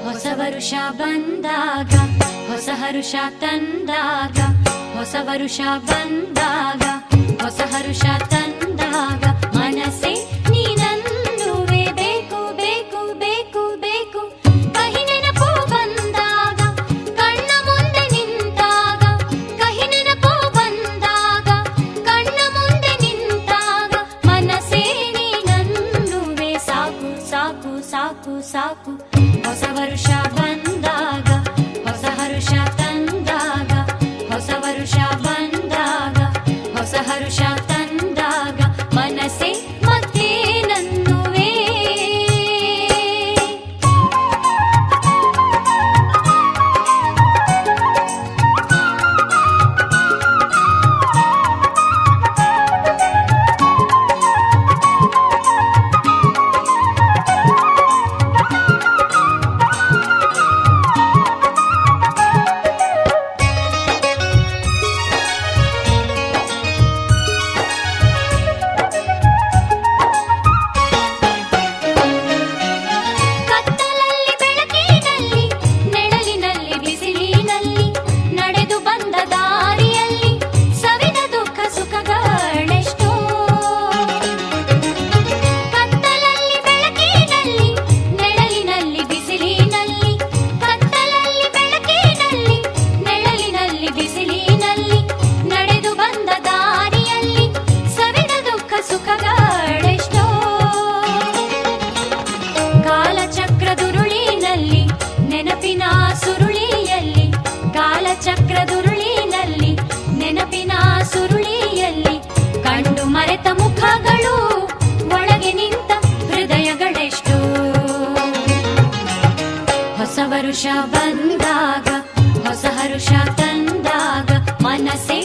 ಹೊಸ ವರುಷ ಬಂದಾಗ ಹೊಸ ಹರುಷ ತಂದಾಗ, ಹೊಸ ವರುಷ ಬಂದಾಗ ಹೊಸ ಹರುಷ ತಂದಾಗ, ಮನಸ್ಸೇ ನೀನನ್ನುವೆ ಬೇಕು ಬೇಕು ಬೇಕು ಬೇಕು. ಕಹಿ ನೆನಪು ಬಂದಾಗ ಕಣ್ಣ ಮುಂದೆ ನಿಂತಾಗ, ಕಹಿ ನೆನಪು ಬಂದಾಗ ಕಣ್ಣ ಮುಂದೆ ನಿಂತಾಗ, ಮನಸ್ಸೇ ನೀನನ್ನುವೆ ಸಾಕು ಸಾಕು ಸಾಕು ಸಾಕು. ಹೊಸ ವರುಷ ಬಂದಾಗ ಹೊಸ ಹರುಷ ತಂದಾಗ, ಹೊಸ ವರುಷ ಬಂದಾಗ ಹೊಸ ಹರುಷ ತಂದಾಗ, ಮನಸ್ಸೇ ಮತ್ತೇನನ್ನುವೆ. ಚಕ್ರದುರುಳಿನಲ್ಲಿ ನೆನಪಿನ ಸುರುಳಿಯಲ್ಲಿ ಕಂಡು ಮರೆತ ಮುಖಗಳು, ಒಳಗೆ ನಿಂತ ಹೃದಯಗಳೆಷ್ಟು. ಹೊಸ ವರುಷ ಬಂದಾಗ ಹೊಸ ಹರುಷ ತಂದಾಗ, ಮನಸ್ಸೇ